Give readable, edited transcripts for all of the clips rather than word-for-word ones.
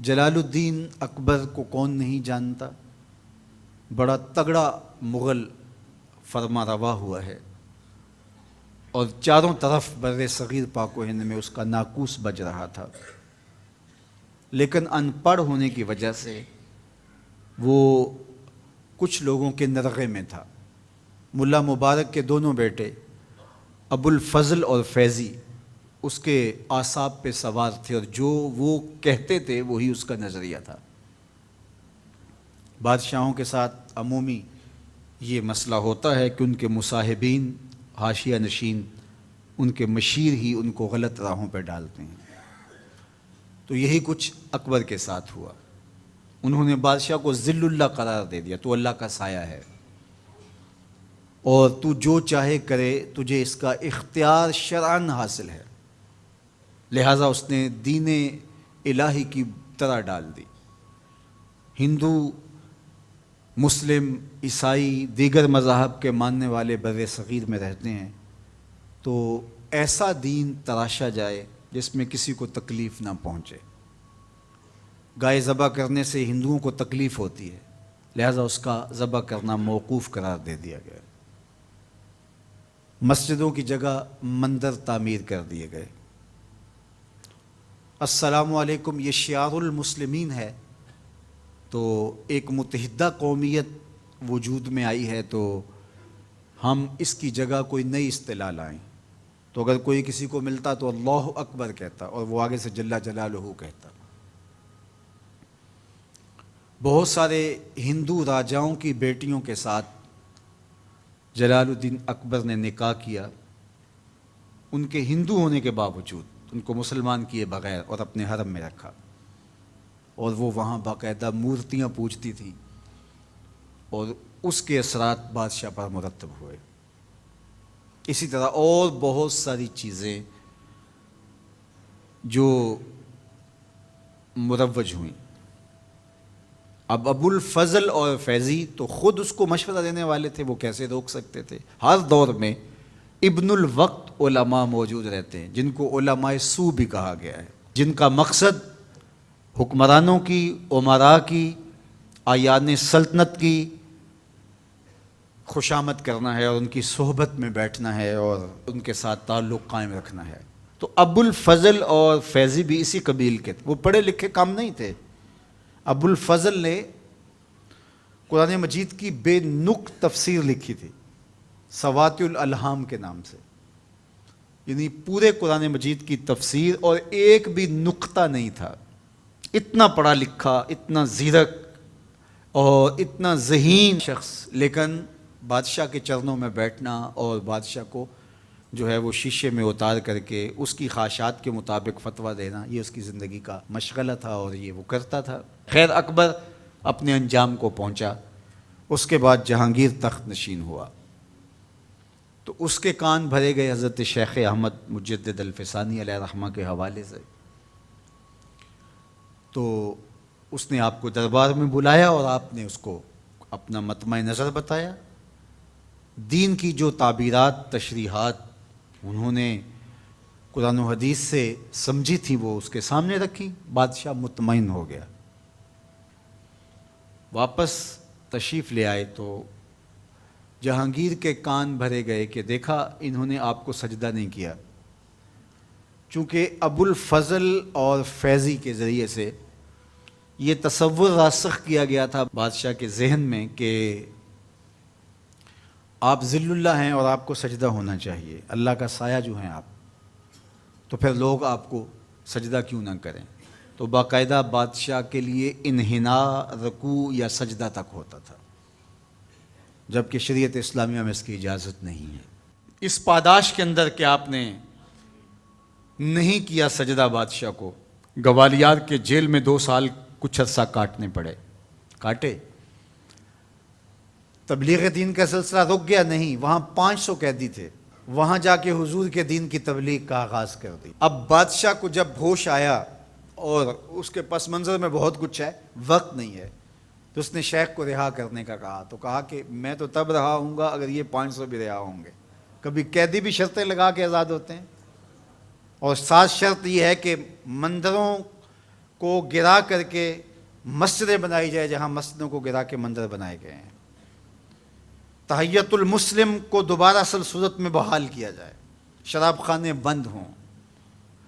جلال الدین اکبر کو کون نہیں جانتا؟ بڑا تگڑا مغل فرما روا ہوا ہے اور چاروں طرف بر صغیر پاک و ہند میں اس کا ناقوس بج رہا تھا، لیکن ان پڑھ ہونے کی وجہ سے وہ کچھ لوگوں کے نرغے میں تھا۔ ملا مبارک کے دونوں بیٹے ابو الفضل اور فیضی اس کے اعصاب پہ سوار تھے، اور جو وہ کہتے تھے وہی اس کا نظریہ تھا۔ بادشاہوں کے ساتھ عمومی یہ مسئلہ ہوتا ہے کہ ان کے مصاحبین، حاشیہ نشین، ان کے مشیر ہی ان کو غلط راہوں پہ ڈالتے ہیں۔ تو یہی کچھ اکبر کے ساتھ ہوا۔ انہوں نے بادشاہ کو ذل اللہ قرار دے دیا، تو اللہ کا سایہ ہے اور تو جو چاہے کرے، تجھے اس کا اختیار شرعاً حاصل ہے۔ لہٰذا اس نے دین الہی کی طرح ڈال دی۔ ہندو، مسلم، عیسائی، دیگر مذاہب کے ماننے والے بر صغیر میں رہتے ہیں، تو ایسا دین تراشا جائے جس میں کسی کو تکلیف نہ پہنچے۔ گائے ذبح کرنے سے ہندوؤں کو تکلیف ہوتی ہے، لہذا اس کا ذبح کرنا موقوف قرار دے دیا گیا۔ مسجدوں کی جگہ مندر تعمیر کر دیے گئے۔ السلام علیکم یہ شعار المسلمین ہے، تو ایک متحدہ قومیت وجود میں آئی ہے، تو ہم اس کی جگہ کوئی نئی اصطلاح لائیں۔ تو اگر کوئی کسی کو ملتا تو اللہ اکبر کہتا اور وہ آگے سے جل جلالہ کہتا۔ بہت سارے ہندو راجاؤں کی بیٹیوں کے ساتھ جلال الدین اکبر نے نکاح کیا، ان کے ہندو ہونے کے باوجود ان کو مسلمان کیے بغیر، اور اپنے حرم میں رکھا، اور وہ وہاں باقاعدہ مورتیاں پوجتی تھیں، اور اس کے اثرات بادشاہ پر مرتب ہوئے۔ اسی طرح اور بہت ساری چیزیں جو مروج ہوئیں۔ اب ابو الفضل اور فیضی تو خود اس کو مشورہ دینے والے تھے، وہ کیسے روک سکتے تھے؟ ہر دور میں ابن الوقت علماء موجود رہتے ہیں، جن کو علماء سو بھی کہا گیا ہے، جن کا مقصد حکمرانوں کی، امراء کی، اعیان سلطنت کی خوشامد کرنا ہے، اور ان کی صحبت میں بیٹھنا ہے، اور ان کے ساتھ تعلق قائم رکھنا ہے۔ تو ابو الفضل اور فیضی بھی اسی قبیل کے تھے، وہ پڑھے لکھے کام نہیں تھے۔ ابو الفضل نے قرآن مجید کی بے نقط تفسیر لکھی تھی، سواطع الالہام کے نام سے، یعنی پورے قرآن مجید کی تفسیر، اور ایک بھی نقطہ نہیں تھا۔ اتنا پڑھا لکھا، اتنا زیرک اور اتنا ذہین شخص، لیکن بادشاہ کے چرنوں میں بیٹھنا اور بادشاہ کو جو ہے وہ شیشے میں اتار کر کے اس کی خواہشات کے مطابق فتویٰ دینا، یہ اس کی زندگی کا مشغلہ تھا، اور یہ وہ کرتا تھا۔ خیر، اکبر اپنے انجام کو پہنچا۔ اس کے بعد جہانگیر تخت نشین ہوا، تو اس کے کان بھرے گئے حضرت شیخ احمد مجدد الفسانی علیہ رحمہ کے حوالے سے۔ تو اس نے آپ کو دربار میں بلایا، اور آپ نے اس کو اپنا مطمع نظر بتایا۔ دین کی جو تعبیرات، تشریحات انہوں نے قرآن و حدیث سے سمجھی تھی، وہ اس کے سامنے رکھی۔ بادشاہ مطمئن ہو گیا، واپس تشریف لے آئے، تو جہانگیر کے کان بھرے گئے کہ دیکھا انہوں نے آپ کو سجدہ نہیں کیا، چونکہ ابو الفضل اور فیضی کے ذریعے سے یہ تصور راسخ کیا گیا تھا بادشاہ کے ذہن میں کہ آپ ذل اللہ ہیں اور آپ کو سجدہ ہونا چاہیے، اللہ کا سایہ جو ہیں آپ، تو پھر لوگ آپ کو سجدہ کیوں نہ کریں؟ تو باقاعدہ بادشاہ کے لیے انحناء، رکوع یا سجدہ تک ہوتا تھا، جبکہ شریعت اسلامیہ میں اس کی اجازت نہیں ہے۔ اس پاداش کے اندر کہ آپ نے نہیں کیا سجدہ بادشاہ کو، گوالیار کے جیل میں 2 سال کچھ عرصہ کاٹنے پڑے، کاٹے۔ تبلیغ دین کا سلسلہ رک گیا نہیں، وہاں 500 قیدی تھے، وہاں جا کے حضور کے دین کی تبلیغ کا آغاز کر دی۔ اب بادشاہ کو جب ہوش آیا، اور اس کے پس منظر میں بہت کچھ ہے، وقت نہیں ہے، تو اس نے شیخ کو رہا کرنے کا کہا، تو کہا کہ میں تو تب رہا ہوں گا اگر یہ 500 بھی رہا ہوں گے۔ کبھی قیدی بھی شرطیں لگا کے آزاد ہوتے ہیں، اور ساتھ شرط یہ ہے کہ مندروں کو گرا کر کے مسجدیں بنائی جائے جہاں مسجدوں کو گرا کے مندر بنائے گئے ہیں، تحیت المسلم کو دوبارہ اصل صورت میں بحال کیا جائے، شراب خانے بند ہوں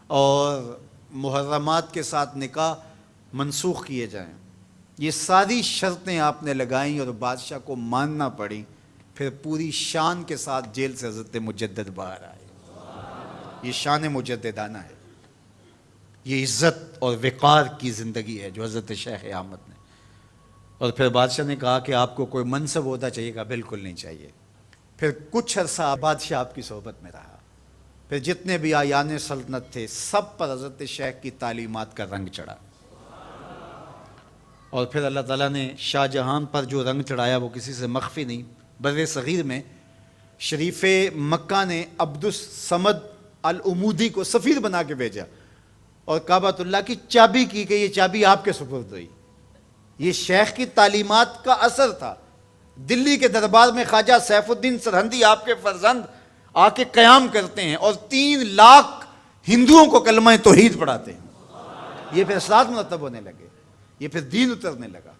اور محرمات کے ساتھ نکاح منسوخ کیے جائیں۔ یہ ساری شرطیں آپ نے لگائیں اور بادشاہ کو ماننا پڑی، پھر پوری شان کے ساتھ جیل سے حضرت مجدد باہر آئے۔ یہ شان مجددانہ ہے، یہ عزت اور وقار کی زندگی ہے جو حضرت شیخ احمد نے۔ اور پھر بادشاہ نے کہا کہ آپ کو کوئی منصب عہدہ چاہیے گا، بالکل نہیں چاہیے۔ پھر کچھ عرصہ بادشاہ آپ کی صحبت میں رہا، پھر جتنے بھی آیان سلطنت تھے سب پر حضرت شیخ کی تعلیمات کا رنگ چڑھا، اور پھر اللہ تعالیٰ نے شاہ جہاں پر جو رنگ چڑھایا وہ کسی سے مخفی نہیں۔ بر صغیر میں شریف مکہ نے عبد الصمد العمودی کو سفیر بنا کے بھیجا اور کعبۃ اللہ کی چابی کی کہ یہ چابی آپ کے سپرد ہوئی۔ یہ شیخ کی تعلیمات کا اثر تھا۔ دلی کے دربار میں خواجہ سیف الدین سرہندی آپ کے فرزند آ کے قیام کرتے ہیں اور 3 لاکھ ہندوؤں کو کلمہ توحید پڑھاتے ہیں۔ یہ پھر اثرات مرتب ہونے لگے، یہ پھر دین اترنے لگا،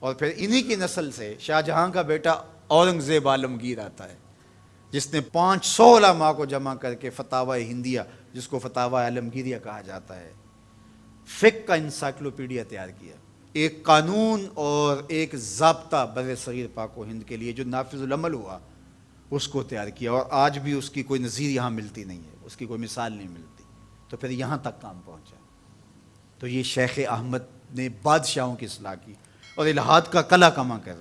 اور پھر انہی کی نسل سے شاہ جہاں کا بیٹا اورنگزیب عالمگیر آتا ہے، جس نے 500 علماء کو جمع کر کے فتاوی ہندیہ، جس کو فتاوی عالمگیریہ کہا جاتا ہے، فقہ کا انسائکلوپیڈیا تیار کیا، ایک قانون اور ایک ضابطہ بر صغیر پاک و ہند کے لیے جو نافذ العمل ہوا، اس کو تیار کیا، اور آج بھی اس کی کوئی نظیر یہاں ملتی نہیں ہے، اس کی کوئی مثال نہیں ملتی۔ تو پھر یہاں تک کام پہنچا۔ تو یہ شیخ احمد نے بادشاہوں کی اصلاح کی اور الہاد کا کلا کما کر